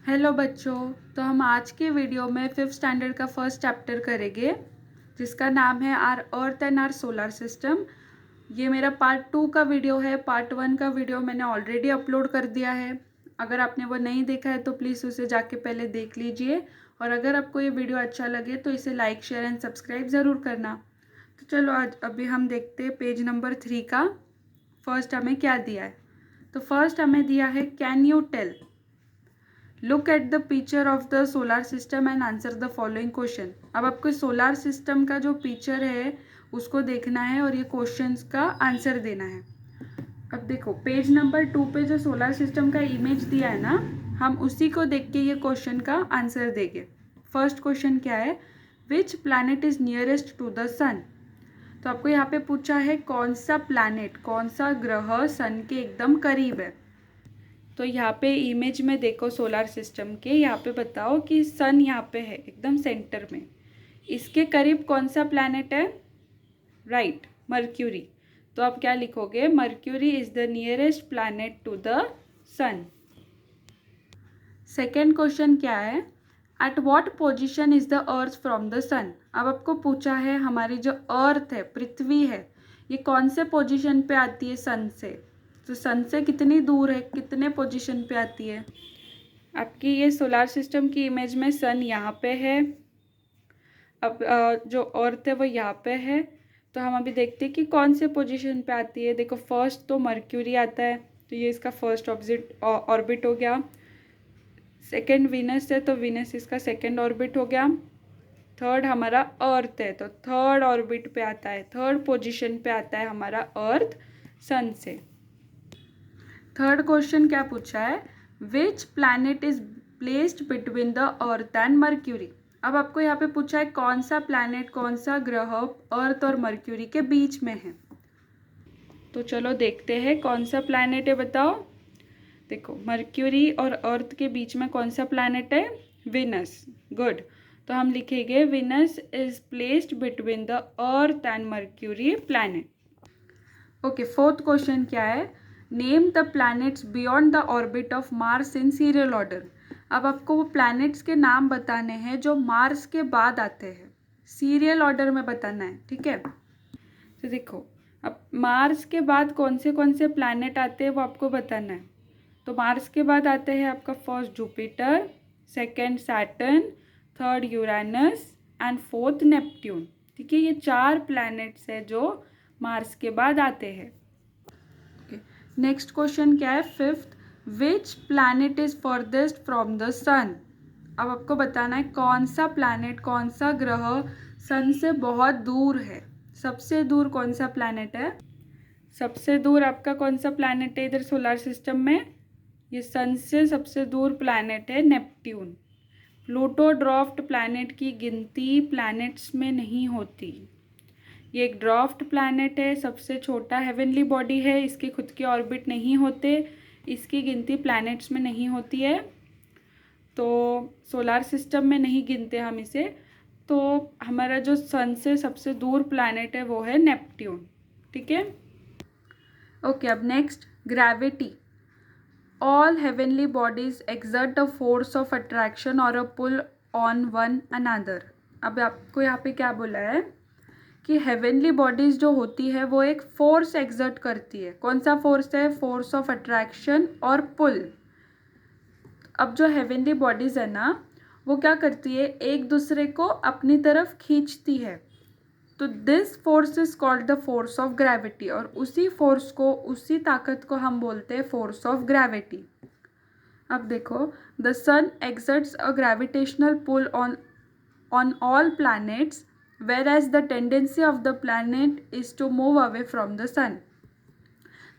Hello बच्चों। तो हम आज के वीडियो में 5th स्टैंडर्ड का फर्स्ट चैप्टर करेंगे जिसका नाम है our earth and our solar system. ये मेरा पार्ट 2 का वीडियो है। पार्ट 1 का वीडियो मैंने ऑलरेडी अपलोड कर दिया है। अगर आपने वो नहीं देखा है तो प्लीज़ उसे जाके पहले देख लीजिए, और अगर आपको ये वीडियो अच्छा लगे तो इसे लाइक शेयर एंड सब्सक्राइब ज़रूर करना। तो चलो आज अभी हम देखते हैं पेज नंबर 3 का फर्स्ट हमें क्या दिया है। तो फर्स्ट हमें दिया है can you tell, look at the picture of the solar system and answer the following question. अब आपको सोलर सिस्टम का जो पिक्चर है उसको देखना है और ये क्वेश्चंस का आंसर देना है। अब देखो पेज नंबर 2 पे जो सोलर सिस्टम का इमेज दिया है ना, हम उसी को देख के ये क्वेश्चन का आंसर देंगे। फर्स्ट क्वेश्चन क्या है, which planet is nearest to the sun. तो आपको यहाँ पे पूछा है कौन सा प्लैनेट, कौन सा ग्रह सन के एकदम करीब है। तो यहाँ पे इमेज में देखो सोलर सिस्टम के, यहाँ पे बताओ कि सन यहाँ पे है एकदम सेंटर में, इसके करीब कौन सा प्लैनेट है। Right, Mercury. तो आप क्या लिखोगे, Mercury is the nearest planet to the sun. Second question क्या है, at what position is the earth from the sun. अब आपको पूछा है हमारी जो अर्थ है, पृथ्वी है, ये कौन से पोजिशन पे आती है सन से। तो सन से कितनी दूर है, कितने पोजीशन पे आती है। आपकी ये सोलर सिस्टम की इमेज में सन यहाँ पे है, अब जो अर्थ है वो यहाँ पे है। तो हम अभी देखते हैं कि कौन से पोजीशन पे आती है। देखो फर्स्ट तो मर्क्यूरी आता है, तो ये इसका फर्स्ट ऑर्बिट हो गया। सेकेंड वीनस है, तो वीनस इसका सेकेंड ऑर्बिट हो गया। थर्ड हमारा अर्थ है, तो थर्ड ऑर्बिट पे आता है, थर्ड पोजीशन पे आता है हमारा अर्थ सन से। थर्ड क्वेश्चन क्या पूछा है, which planet is placed between the earth and mercury. अब आपको यहाँ पे पूछा है कौन सा प्लैनेट, कौन सा ग्रह अर्थ और मर्क्यूरी के बीच में है। तो चलो देखते हैं कौन सा प्लैनेट है, बताओ। देखो मर्क्यूरी और अर्थ के बीच में कौन सा प्लैनेट है, विनस। गुड। तो हम लिखेंगे Venus is placed between the earth and mercury planet. Okay, fourth question क्या है, name the planets beyond the orbit of Mars in serial order. अब आपको वो प्लैनेट्स के नाम बताने हैं जो मार्स के बाद आते हैं, सीरियल ऑर्डर में बताना है, ठीक है। तो देखो अब मार्स के बाद कौन से प्लैनेट आते हैं वो आपको बताना है। तो मार्स के बाद आते हैं आपका first Jupiter, second Saturn, third Uranus and fourth Neptune. ठीक है, ये 4 प्लैनेट्स है जो मार्स के बाद आते हैं। नेक्स्ट क्वेश्चन क्या है, fifth, which planet is farthest from the sun. अब आपको बताना है कौन सा प्लैनेट, कौन सा ग्रह सन से बहुत दूर है। सबसे दूर कौन सा प्लैनेट है, सबसे दूर आपका कौन सा प्लैनेट है इधर सोलर सिस्टम में, ये सन से सबसे दूर प्लैनेट है नेपट्यून। प्लूटो ड्वार्फ्ड प्लैनेट की गिनती प्लैनेट्स में नहीं होती। ये एक ड्वार्फ्ड प्लैनेट है, सबसे छोटा हेवनली बॉडी है, इसके खुद के ऑर्बिट नहीं होते, इसकी गिनती प्लैनेट्स में नहीं होती है। तो सोलर सिस्टम में नहीं गिनते हम इसे। तो हमारा जो सन से सबसे दूर प्लैनेट है वो है नेपट्यून। ठीक है, ओके। अब next, gravity. All heavenly bodies exert a force of attraction और अ पुल ऑन वन अनदर। अब आपको यहाँ पे क्या बोला है कि हेवनली बॉडीज़ जो होती है वो एक फोर्स एक्सर्ट करती है। कौन सा फोर्स है, फोर्स ऑफ अट्रैक्शन और पुल। अब जो हेवनली बॉडीज़ है ना, वो क्या करती है, एक दूसरे को अपनी तरफ खींचती है। तो this force is called the force of gravity, और उसी फोर्स को, उसी ताकत को हम बोलते हैं फोर्स ऑफ ग्रेविटी। अब देखो, the sun exerts a gravitational pull on all planets, whereas the tendency of the planet is to move away from the sun।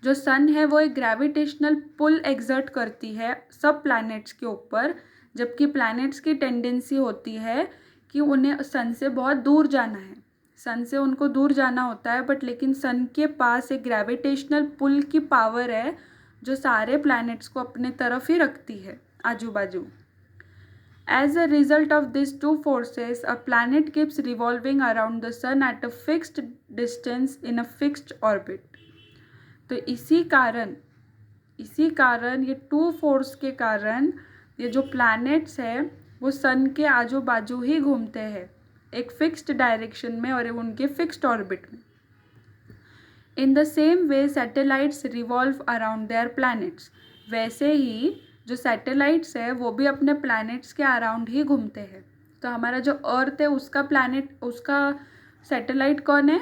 जो सन है वो एक ग्रेविटेशनल पुल एक्सर्ट करती है सब प्लैनेट्स के ऊपर, जबकि प्लैनेट्स की टेंडेंसी होती है कि उन्हें सन से बहुत दूर जाना है, सन से उनको दूर जाना होता है। बट लेकिन सन के पास एक ग्रेविटेशनल पुल की पावर है जो सारे प्लैनेट्स को अपने तरफ ही रखती है, आजू बाजू। As a result of these two forces, a planet keeps revolving around the sun at a fixed distance in a fixed orbit। तो इसी कारण ये टू फोर्स के कारण ये जो प्लैनेट्स है वो सन के आजू बाजू ही घूमते हैं एक फिक्स्ड डायरेक्शन में और उनके फिक्स्ड ऑर्बिट में। In the same way satellites revolve around their planets, वैसे ही जो सैटेलाइट्स है वो भी अपने प्लैनेट्स के अराउंड ही घूमते हैं। तो हमारा जो अर्थ है उसका प्लैनेट, उसका सैटेलाइट कौन है?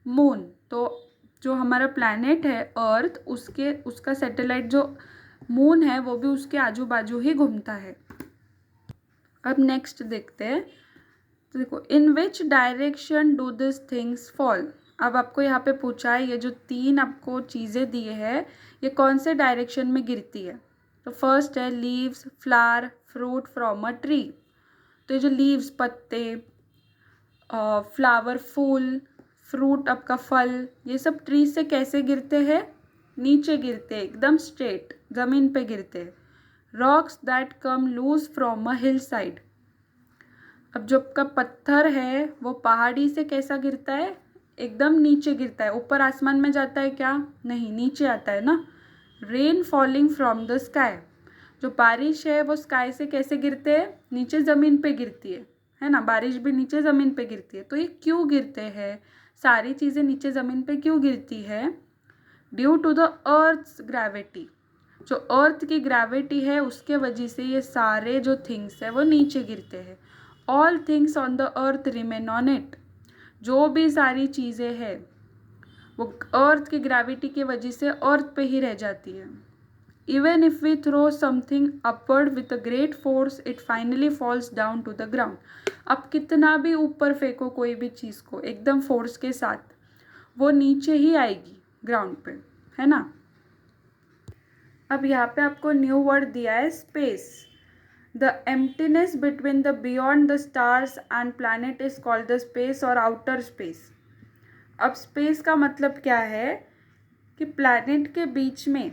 मून। तो जो हमारा प्लैनेट है अर्थ, उसका सैटेलाइट जो मून है वो भी उसके आजू बाजू ही घूमता है। अब नेक्स्ट देखते हैं। तो देखो, in which direction do this things fall. अब आपको यहाँ पे पूछा है ये जो 3 आपको चीज़ें दिए हैं ये कौन से डायरेक्शन में गिरती है। तो फर्स्ट है leaves, flower, fruit from a tree. तो ये जो लीव्स पत्ते, फ्लावर फूल, फ्रूट आपका फल, ये सब ट्री से कैसे गिरते हैं? नीचे गिरते हैं, एकदम स्ट्रेट ज़मीन पे गिरते हैं। Rocks that come loose from a hillside. अब जो आपका पत्थर है वो पहाड़ी से कैसा गिरता है? एकदम नीचे गिरता है। ऊपर आसमान में जाता है क्या? नहीं, नीचे आता है ना। Rain falling from the sky. जो बारिश है वो स्काई से कैसे गिरते हैं? नीचे ज़मीन पे गिरती है ना। बारिश भी नीचे ज़मीन पे गिरती है। तो ये क्यों गिरते हैं? सारी चीज़ें नीचे ज़मीन पे क्यों गिरती है? Due to the earth's gravity. जो अर्थ की ग्रेविटी है उसके वजह से ये सारे जो थिंग्स है वो नीचे गिरते हैं। All things on the earth remain on it. जो भी सारी चीज़ें हैं वो अर्थ की ग्रेविटी की वजह से अर्थ पे ही रह जाती है। Even if we throw something upward with a great force it finally falls down to the ground. अब कितना भी ऊपर फेंको कोई भी चीज़ को एकदम फोर्स के साथ, वो नीचे ही आएगी ग्राउंड पे, है ना। अब यहाँ पे आपको न्यू वर्ड दिया है space. The emptiness between the beyond the stars and planet is called the space और आउटर स्पेस। अब स्पेस का मतलब क्या है कि प्लैनेट के बीच में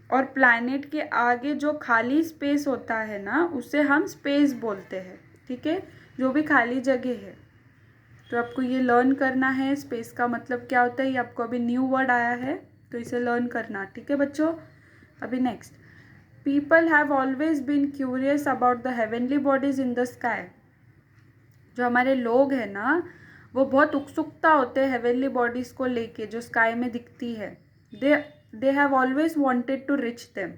और प्लैनेट के आगे जो खाली स्पेस होता है ना उसे हम स्पेस बोलते हैं, ठीक है। जो भी खाली जगह है तो आपको ये लर्न करना है स्पेस का मतलब क्या होता है। ये आपको अभी न्यू वर्ड आया है तो इसे लर्न करना, ठीक है बच्चों। अभी next, people have always been curious about the heavenly bodies in the sky. जो हमारे लोग हैं ना वो बहुत उत्सुकता होते हैं हेवनली बॉडीज़ को लेके जो स्काई में दिखती है। They have always wanted to reach them.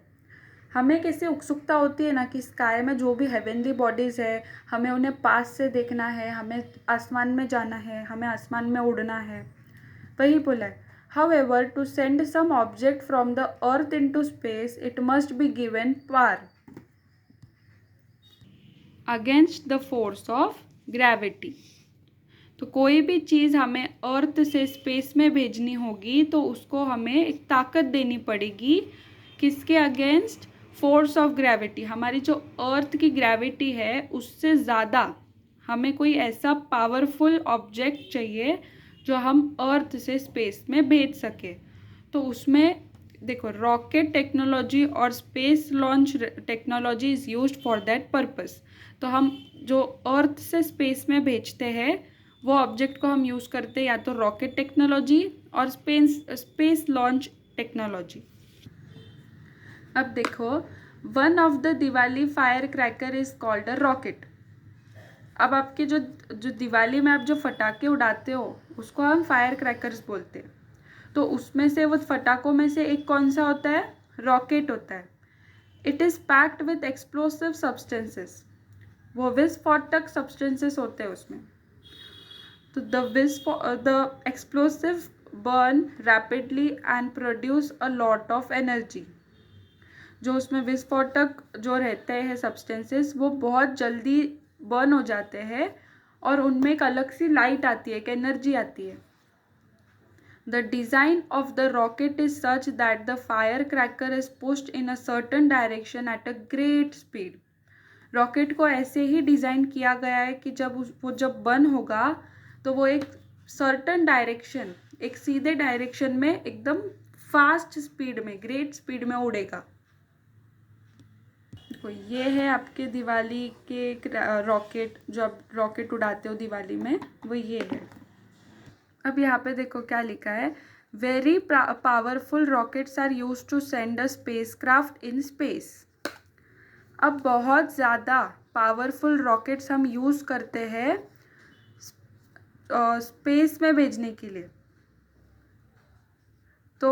हमें कैसे उत्सुकता होती है ना कि स्काई में जो भी हेवनली बॉडीज़ है हमें उन्हें पास से देखना है, हमें आसमान में जाना है, हमें आसमान में उड़ना है। वही बोला है। However, to send some object from the earth into space, it must be given power against the force of gravity. तो कोई भी चीज़ हमें अर्थ से स्पेस में भेजनी होगी तो उसको हमें एक ताकत देनी पड़ेगी। किसके अगेंस्ट? Force of gravity. हमारी जो अर्थ की ग्रेविटी है उससे ज़्यादा हमें कोई ऐसा पावरफुल ऑब्जेक्ट चाहिए जो हम अर्थ से स्पेस में भेज सके। तो उसमें देखो रॉकेट टेक्नोलॉजी और space launch technology is used for that purpose. तो हम जो अर्थ से स्पेस में भेजते हैं वो ऑब्जेक्ट को हम यूज़ करते हैं या तो रॉकेट टेक्नोलॉजी और स्पेस लॉन्च टेक्नोलॉजी। अब देखो, one of the Diwali fire cracker is called a rocket. अब आपके जो दिवाली में आप जो फटाके उड़ाते हो उसको हम फायर क्रैकर्स बोलते हैं। तो उसमें से वो फटाकों में से एक कौन सा होता है? रॉकेट होता है। It is packed with explosive substances. वो विस्फोटक सब्सटेंसेस होते हैं उसमें। तो the explosive burn rapidly and produce a lot of energy। जो उसमें विस्फोटक जो रहते हैं सब्सटेंसेस वो बहुत जल्दी बर्न हो जाते हैं और उनमें एक अलग सी लाइट आती है, एक एनर्जी आती है। The design of the rocket is such that the firecracker is pushed in a certain direction at a great speed। Rocket को ऐसे ही डिज़ाइन किया गया है कि वो जब बर्न होगा तो वो एक सर्टन डायरेक्शन, एक सीधे डायरेक्शन में एकदम फास्ट स्पीड में, ग्रेट स्पीड में उड़ेगा। तो ये है आपके दिवाली के रॉकेट, जो आप रॉकेट उड़ाते हो दिवाली में, वो ये है। अब यहाँ पे देखो क्या लिखा है, very powerful rockets are used to send a spacecraft in space. अब बहुत ज़्यादा पावरफुल रॉकेट्स हम यूज़ करते हैं स्पेस में भेजने के लिए। तो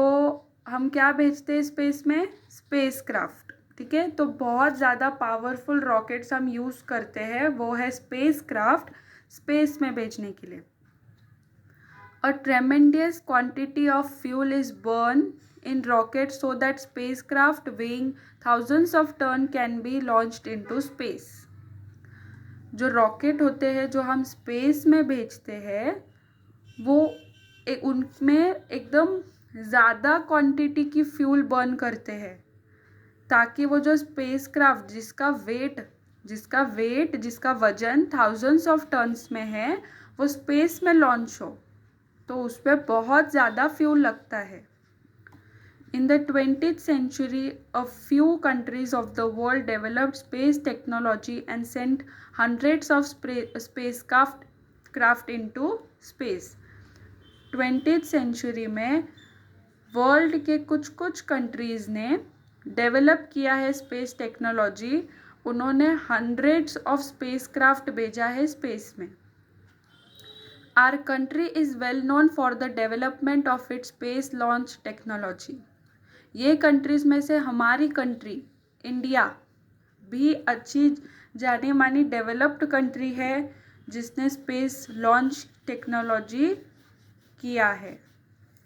हम क्या भेजते हैं स्पेस में? Space craft. ठीक है, तो बहुत ज़्यादा पावरफुल रॉकेट्स हम यूज़ करते हैं, वो है स्पेस क्राफ्ट, स्पेस में भेजने के लिए। A tremendous quantity of fuel is burned in rockets so that spacecraft weighing thousands of tons can be launched into space. जो रॉकेट होते हैं जो हम स्पेस में भेजते हैं वो उनमें एकदम ज़्यादा क्वांटिटी की फ्यूल बर्न करते हैं ताकि वो जो स्पेस क्राफ्ट जिसका वजन थाउजेंड्स ऑफ टन्स में है वो स्पेस में लॉन्च हो, तो उस पर बहुत ज़्यादा फ्यूल लगता है। In the 20th century, a few countries of the world developed space technology and sent hundreds of spacecraft into space. 20th century में वर्ल्ड के कुछ कुछ कंट्रीज़ ने डेवलप किया है स्पेस टेक्नोलॉजी, उन्होंने हंड्रेड्स ऑफ स्पेसक्राफ्ट भेजा है स्पेस में। Our country is well known for the development of its space launch technology. ये कंट्रीज़ में से हमारी कंट्री इंडिया भी अच्छी जानी मानी डेवलप्ड कंट्री है जिसने स्पेस लॉन्च टेक्नोलॉजी किया है।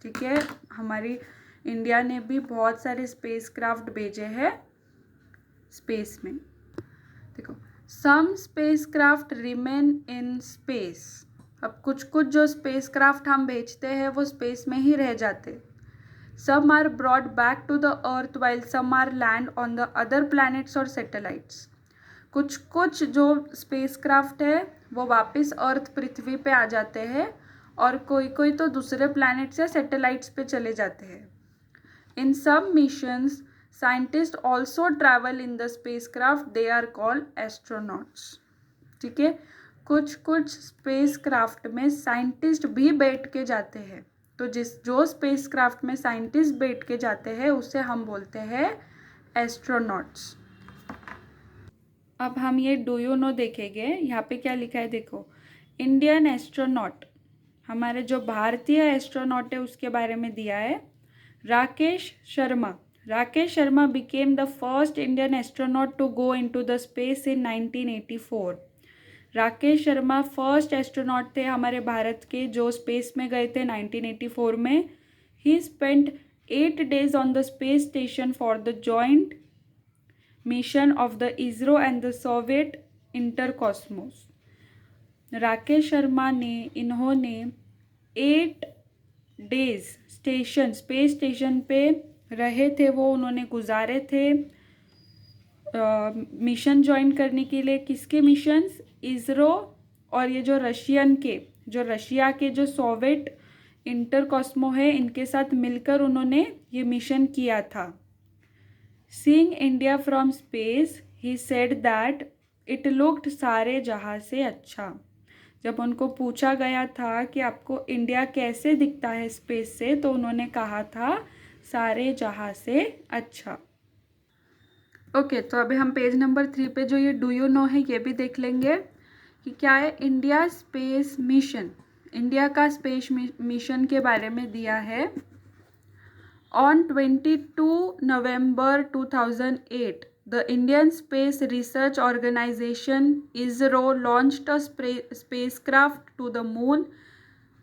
ठीक है, हमारी इंडिया ने भी बहुत सारे स्पेस क्राफ्ट भेजे हैं स्पेस में। देखो, some spacecraft remain in space. अब कुछ कुछ जो स्पेस क्राफ्ट हम भेजते हैं वो स्पेस में ही रह जाते। Some are brought back to the earth while some are land on the other planets और सैटेलाइट्स। कुछ कुछ जो स्पेस क्राफ्ट है वो वापस अर्थ पृथ्वी पे आ जाते हैं और कोई कोई तो दूसरे प्लैनेट्स या सैटेलाइट्स पे चले जाते हैं। In some missions scientist also travel in the spacecraft, they are called astronauts. ठीक है, कुछ कुछ स्पेस क्राफ्ट में साइंटिस्ट भी बैठ के जाते हैं, तो जो स्पेस क्राफ्ट में साइंटिस्ट बैठ के जाते हैं उसे हम बोलते हैं एस्ट्रोनॉट्स। अब हम ये डू यू नो देखेंगे, यहाँ पे क्या लिखा है देखो, इंडियन एस्ट्रोनॉट, हमारे जो भारतीय एस्ट्रोनॉट है उसके बारे में दिया है। Rakesh Sharma became the first Indian astronaut to go into the space in 1984। Rakesh Sharma first astronaut थे हमारे भारत के जो स्पेस में गए थे 1984 में। ही spent 8 days on the space station for the joint mission of the ISRO and the Soviet Intercosmos. Rakesh Sharma ने इन्होंने 8 days स्पेस स्टेशन पे रहे थे, वो उन्होंने गुजारे थे मिशन ज्वाइन करने के लिए। किसके मिशंस? इसरो और ये जो रशिया के जो सोवियत इंटरकॉस्मो है इनके साथ मिलकर उन्होंने ये मिशन किया था। Seeing India from space he said that it looked सारे जहाँ से अच्छा। जब उनको पूछा गया था कि आपको इंडिया कैसे दिखता है स्पेस से, तो उन्होंने कहा था सारे जहाँ से अच्छा। ओके, तो अभी हम पेज नंबर 3 पे जो ये डू यू नो है ये भी देख लेंगे कि क्या है। इंडिया स्पेस मिशन, इंडिया का स्पेस मिशन के बारे में दिया है। On 22 November 2008 the Indian space research organisation ISRO launched a spacecraft to the moon.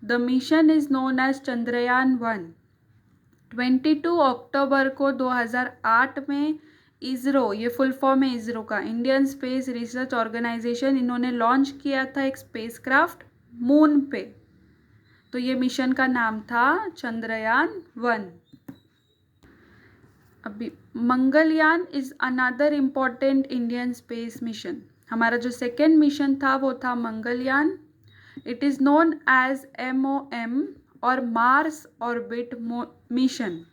The mission is known as Chandrayaan 1। 22 अक्टूबर को 2008 में इसरो, ये फुल फॉर्म है इसरो का, इंडियन स्पेस रिसर्च ऑर्गेनाइजेशन, इन्होंने लॉन्च किया था एक स्पेसक्राफ्ट मून पे। तो ये मिशन का नाम था चंद्रयान 1। अभी Mangalyaan is another important Indian space mission. हमारा जो सेकेंड मिशन था वो था Mangalyaan. It is known as MOM और मार्स ऑर्बिट मिशन।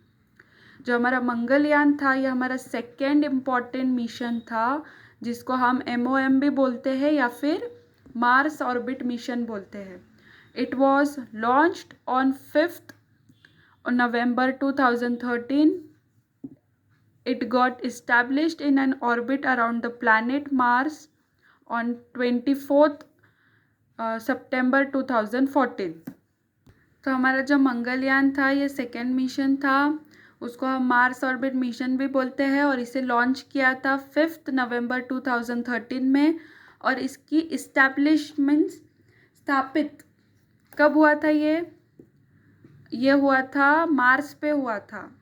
जो हमारा मंगलयान था ये हमारा सेकेंड इम्पॉर्टेंट मिशन था जिसको हम MOM भी बोलते हैं या फिर मार्स ऑर्बिट मिशन बोलते हैं। It was launched on 5 November 2013 It got established in an orbit around the planet Mars on 24th September 2014. तो हमारा जो मंगलयान था ये सेकेंड मिशन था, उसको हम मार्स ऑर्बिट मिशन भी बोलते हैं, और इसे लॉन्च किया था 5 नवंबर 2013 में। और इसकी इस्टेब्लिशमेंट स्थापित कब हुआ था? ये हुआ था मार्स पे हुआ था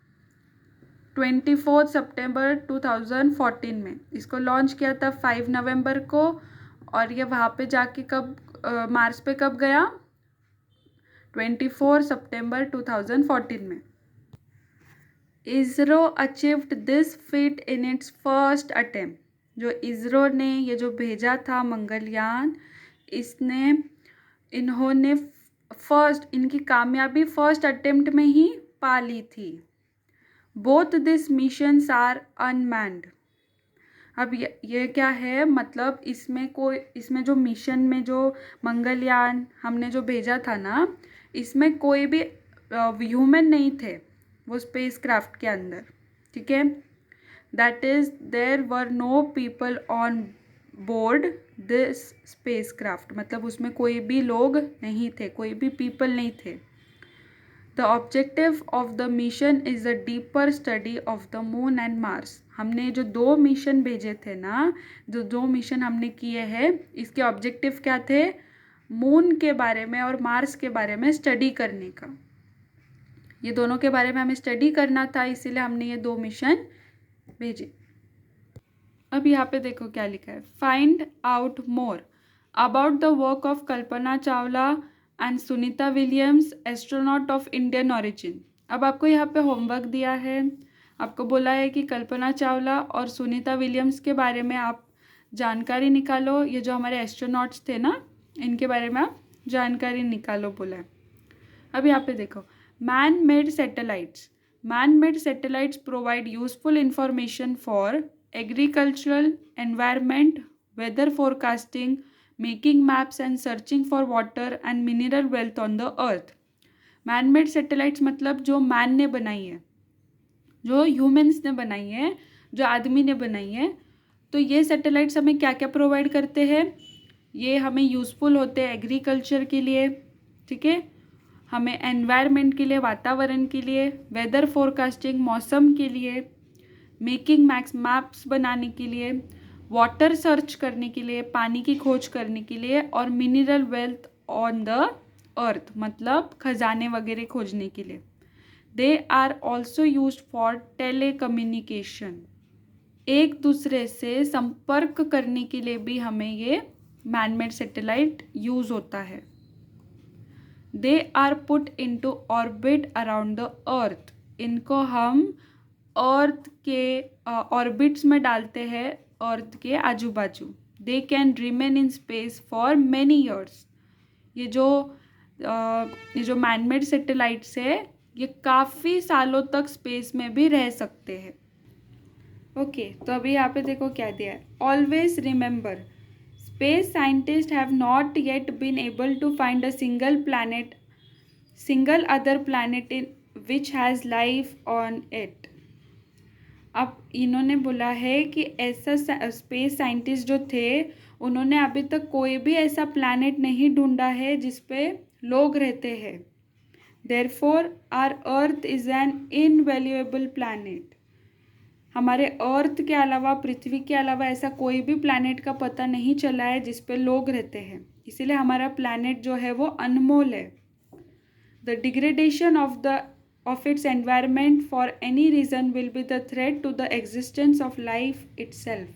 24 सितंबर 2014 में। इसको लॉन्च किया था 5 नवंबर को, और ये वहाँ पे जाके कब मार्स पे कब गया? 24 सितंबर 2014 में। ISRO achieved this feet in its first attempt. जो इसरो ने ये जो भेजा था मंगलयान, इन्होंने इनकी कामयाबी फर्स्ट अटेम्प्ट में ही पा ली थी। Both this missions are unmanned. अब ये क्या है, मतलब इसमें जो मिशन में जो मंगलयान हमने जो भेजा था ना, इसमें कोई भी ह्यूमन नहीं थे वो स्पेस क्राफ्ट के अंदर, ठीक है। That is there were no people on board this spacecraft, मतलब उसमें कोई भी लोग नहीं थे, कोई भी पीपल नहीं थे। The objective of the mission is a deeper study of the moon and Mars. हमने जो 2 मिशन भेजे थे ना, जो 2 मिशन हमने किए हैं, इसके ऑब्जेक्टिव क्या थे? मून के बारे में और मार्स के बारे में स्टडी करने का। ये दोनों के बारे में हमें स्टडी करना था, इसीलिए हमने ये 2 मिशन भेजे। अब यहाँ पे देखो क्या लिखा है, find out more about the work of Kalpana Chawla and Sunita Williams, astronaut of Indian origin. अब आपको यहाँ पे होमवर्क दिया है, आपको बोला है कि कल्पना चावला और सुनीता विलियम्स के बारे में आप जानकारी निकालो। ये जो हमारे एस्ट्रोनॉट्स थे ना, इनके बारे में आप जानकारी निकालो बोला है। अब यहाँ पे देखो, man made satellites. Man made satellites provide useful information for agricultural, environment, weather forecasting, making maps and searching for water and mineral wealth on the earth. Man made satellites मतलब जो मैन ने बनाई है, जो ह्यूमन्स ने बनाई है, जो आदमी ने बनाई है। तो ये सैटेलाइट्स हमें क्या क्या प्रोवाइड करते हैं? ये हमें यूज़फुल होते हैं एग्रीकल्चर के लिए, ठीक है, हमें एनवायरनमेंट के लिए, वातावरण के लिए, वेदर फोरकास्टिंग मौसम के लिए, मेकिंग मैप्स बनाने के लिए, वाटर सर्च करने के लिए, पानी की खोज करने के लिए, और mineral wealth on the earth मतलब खजाने वगैरह खोजने के लिए। They are also use for telecommunication. एक दूसरे से संपर्क करने के लिए भी हमें ये मैनमेड सैटेलाइट यूज होता है। They are put into orbit around the earth. इनको हम अर्थ के ऑर्बिट्स में डालते हैं, अर्थ के आजू बाजू। They can remain in space for many years. ये जो मैनमेड सैटेलाइट्स है, ये काफ़ी सालों तक स्पेस में भी रह सकते हैं। ओके, तो अभी यहाँ पे देखो क्या दिया है, always remember space scientist have not yet been able to find a single other planet in which has life on it. अब इन्होंने बोला है कि ऐसा स्पेस साइंटिस्ट जो थे, उन्होंने अभी तक कोई भी ऐसा प्लैनेट नहीं ढूंढा है जिस पे लोग रहते हैं। Therefore our earth is an invaluable planet. हमारे अर्थ के अलावा, पृथ्वी के अलावा ऐसा कोई भी प्लैनेट का पता नहीं चला है जिस पे लोग रहते हैं, इसीलिए हमारा प्लैनेट जो है वो अनमोल है। The degradation of its environment for any reason will be the threat to the existence of life itself.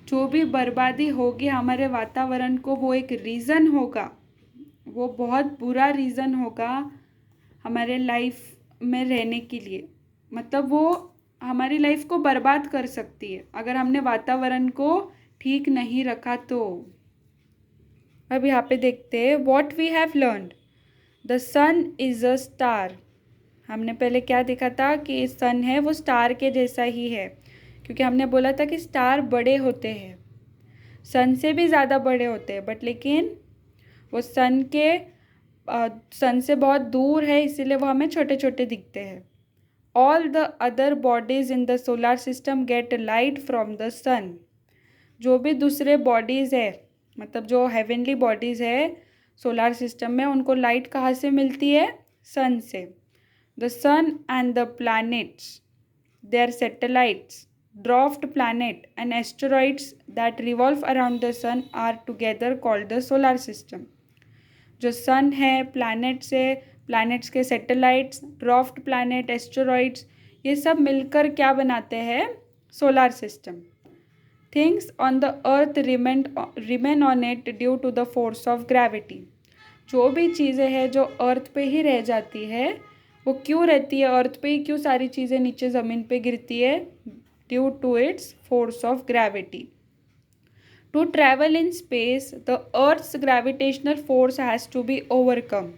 जो भी बर्बादी होगी हमारे वातावरण को, वो एक रीज़न होगा, वो बहुत बुरा रीज़न होगा हमारे लाइफ में रहने के लिए। मतलब वो हमारी लाइफ को बर्बाद कर सकती है अगर हमने वातावरण को ठीक नहीं रखा तो। अब यहाँ पे देखते हैं what we have learned. The sun is a star. हमने पहले क्या देखा था कि सन है वो स्टार के जैसा ही है, क्योंकि हमने बोला था कि स्टार बड़े होते हैं, सन से भी ज़्यादा बड़े होते हैं, बट लेकिन वो सन से बहुत दूर है, इसीलिए वो हमें छोटे छोटे दिखते हैं। All the other bodies in the solar system get light from the sun. जो भी दूसरे बॉडीज़ है, मतलब जो हेवनली बॉडीज़ है सोलर सिस्टम में, उनको लाइट कहाँ से मिलती है? सन से। The sun and the planets, their satellites, dwarfed planet and asteroids that revolve around the sun are together called the solar system। जो सन है, प्लैनेट्स है, प्लैनेट्स के सैटेलाइट्स, ड्वार्फ्ड प्लैनेट, एस्टेरॉइड्स, ये सब मिलकर क्या बनाते हैं? Solar system. Things on the earth remain on it due to the force of gravity. जो भी चीज़ें हैं जो अर्थ पे ही रह जाती है, वो क्यों रहती है अर्थ पे ही? क्यों सारी चीज़ें नीचे ज़मीन पे गिरती है? Due to its force of gravity. To travel in space the earth's gravitational force has to be overcome.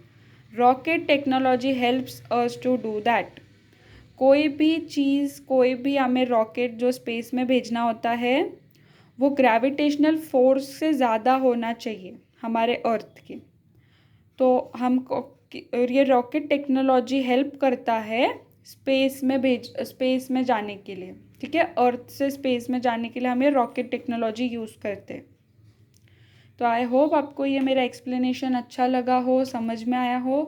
Rocket technology helps us to do that. कोई भी चीज़, कोई भी हमें रॉकेट जो स्पेस में भेजना होता है, वो ग्रेविटेशनल फोर्स से ज़्यादा होना चाहिए हमारे अर्थ की। तो हमको ये रॉकेट टेक्नोलॉजी हेल्प करता है स्पेस में जाने के लिए, ठीक है। अर्थ से स्पेस में जाने के लिए हमें रॉकेट टेक्नोलॉजी यूज़ करते हैं। तो आई होप आपको ये मेरा एक्सप्लेनेशन अच्छा लगा हो, समझ में आया हो।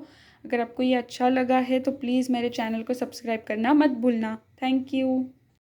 अगर आपको ये अच्छा लगा है तो प्लीज़ मेरे चैनल को सब्सक्राइब करना मत भूलना। Thank you.